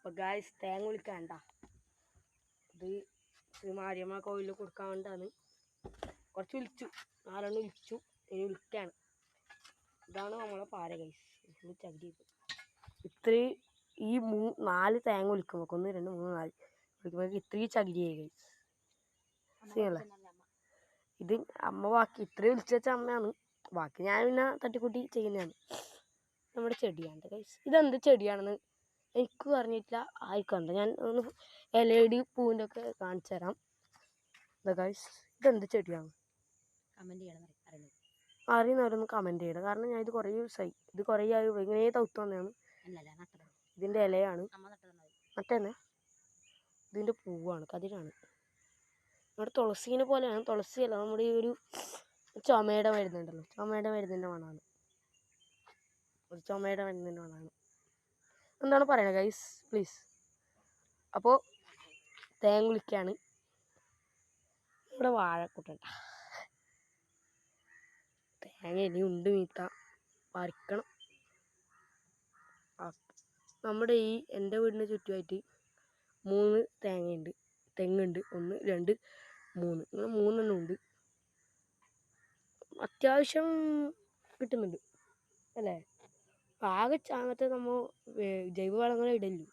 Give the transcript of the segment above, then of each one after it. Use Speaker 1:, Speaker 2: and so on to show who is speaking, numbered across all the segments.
Speaker 1: അപ്പോൾ ഗായ്സ് തേങ്ങ വിളിക്കാണ്ട ഇത് ശ്രീ മാരിയമ്മ കോവിലിൽ കൊടുക്കാൻ വേണ്ടിയാണ്. കുറച്ച് വിളിച്ചു, 4 വിളിച്ചു, ഇനി വിളിക്കുകയാണ്. ഇതാണ് നമ്മളെ പാര ഗൈസ്. ചകിരി ഇത്രയും ഈ 4 തേങ്ങ വിളിക്കുമ്പോൾ 1 2 3 4 വിളിക്കുമ്പോൾ ഇത്രയും ചകിരിയായി ഗൈസ്. ശരിയല്ലേ? ഇത് അമ്മ ബാക്കി ഇത്രയും വിളിച്ചു വെച്ച അമ്മയാണ്, ബാക്കി ഞാൻ പിന്നെ തട്ടിക്കൂട്ടി ചെയ്യുന്നതാണ്. നമ്മുടെ ചെടിയാണ് ഗൈസ്. ഇതെന്ത് ചെടിയാണെന്ന് എനിക്ക് പറഞ്ഞിട്ടില്ല, ആയിക്കണ്ട ഞാൻ ഒന്ന് LED പൂവിൻ്റെ ഒക്കെ കാണിച്ചു തരാം. ഇതാ ഗൈസ്, ഇതെന്ത് ചെടിയാണ് അറിയുന്നവരൊന്ന് കമൻറ്റ് ചെയ്യണം. കാരണം ഞാൻ ഇത് കുറേ ദിവസമായി, ഇത് കുറേ ആയി ഇങ്ങനെ തൗത്ത് വന്നതാണ്. ഇതിൻ്റെ ഇലയാണ് മറ്റേ, ഇതിൻ്റെ പൂവാണ്, കതിരാണ്. നമ്മുടെ തുളസീനെ പോലെയാണ്. തുളസിയല്ല, നമ്മുടെ ഈ ഒരു ചുമയുടെ മരുന്നുണ്ടല്ലോ, ചുമയുടെ മരുന്നിൻ്റെ മണമാണ്. ഒരു ചുമയുടെ മരുന്നിൻ്റെ മണമാണ്. എന്താണ് പറയണത് ഗൈസ് പ്ലീസ്. അപ്പോൾ തേങ്ങ വിളിക്കാണ്. ഇവിടെ വാഴക്കൂട്ടണ്ട തേങ്ങ ഇനിയുണ്ട്, മീത്ത പറിക്കണം. നമ്മുടെ എൻ്റെ വീടിന് ചുറ്റുമായിട്ട് 3 തേങ്ങയുണ്ട്, തെങ്ങുണ്ട്. 1 2 3 ഇങ്ങനെ 3 എണ്ണം ഉണ്ട്. അത്യാവശ്യം കിട്ടുന്നുണ്ട് അല്ലേ? ആകെ അങ്ങനത്തെ നമ്മൾ ജൈവവളങ്ങളെ ഇടല്ലോ,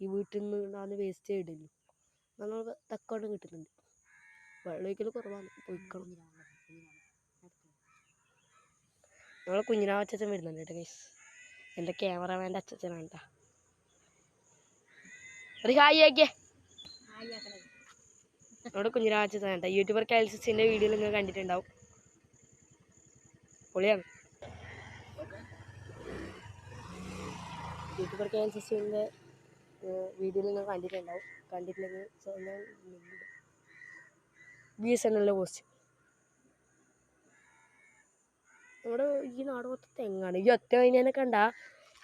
Speaker 1: ഈ വീട്ടിൽ നിന്ന് ഉണ്ടാകുന്ന വേസ്റ്റ് ഇടല്ലോ, നമ്മൾ തക്കോട്ടം കിട്ടുന്നുണ്ട്. വെള്ളം ഒഴിക്കൽ കുറവാണ്, പൊയ്ക്കണം. നമ്മളെ കുഞ്ഞിനാവ് അച്ഛൻ വരുന്നുണ്ട് കേട്ടോ ഗൈസ്. എൻ്റെ ക്യാമറമാൻ്റെ അച്ഛനാണ് കേട്ടോ. ഒരു ഹായ് ആക്കിയേ. നമ്മുടെ കുഞ്ഞിനാവ് അച്ഛൻ കേട്ടോ. യൂട്യൂബർ കാൽസിൻ്റെ വീഡിയോയിൽ നിങ്ങൾ കണ്ടിട്ടുണ്ടാവും, പൊളിയാണ്. യൂട്യൂബർ കാൽസിൻ്റെ വീഡിയോയിൽ നിങ്ങൾ കണ്ടിട്ടുണ്ടാവും, കണ്ടിട്ടില്ലെങ്കിൽ BSNL പോസ്റ്റ്. നമ്മുടെ ഈ നാട് മൊത്തം തെങ്ങാണ്. ഈ ഒറ്റ കഴിഞ്ഞാൽ കണ്ട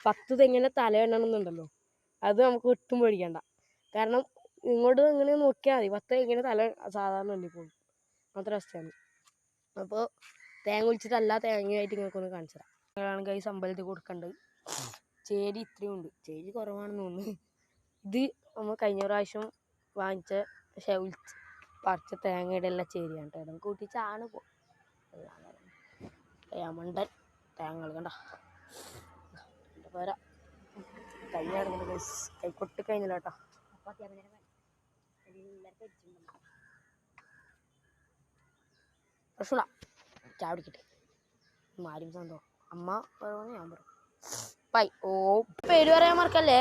Speaker 1: 10 തെങ്ങിൻ്റെ തലയെണ്ണമെന്നുണ്ടല്ലോ, അത് നമുക്ക് ഒട്ടും പേടിക്കണ്ട. കാരണം ഇങ്ങോട്ട് ഇങ്ങനെ നോക്കിയാൽ മതി, 10 തെങ്ങിൻ്റെ തല സാധാരണ ഉള്ളിപ്പോകും, അത്ര അവസ്ഥയാണ്. അപ്പോൾ തേങ്ങ വിളിച്ചിട്ട് എല്ലാ തേങ്ങയായിട്ട് നിങ്ങൾക്കൊന്ന് കാണിച്ചു തരാം. അതാണ് ഗൈസ് അമ്പലത്തിൽ കൊടുക്കേണ്ടത്. ചേരി ഇത്രയും ഉണ്ട്, ചേരി കുറവാണെന്ന് തോന്നുന്നു. ഇത് നമ്മൾ കഴിഞ്ഞ പ്രാവശ്യം വാങ്ങിച്ച പറിച്ച തേങ്ങയുടെ എല്ലാം ചേരിയാണ് കേട്ടോ. നമുക്ക് കൂട്ടിച്ചാണ് മണ്ടൻ തേങ്ങകൾ കണ്ട പോരാ. കൈയാടുന്നുണ്ട് ഗൈസ്, കൈ കൊട്ടി കഴിഞ്ഞില്ല കേട്ടോ. പ്രശ്ന ചാടിക്കട്ടെ മാരും സന്തോ അമ്മ പറയുന്നത് ഞാൻ പറയും. പേര് പറയാൻ മറക്കല്ലേ.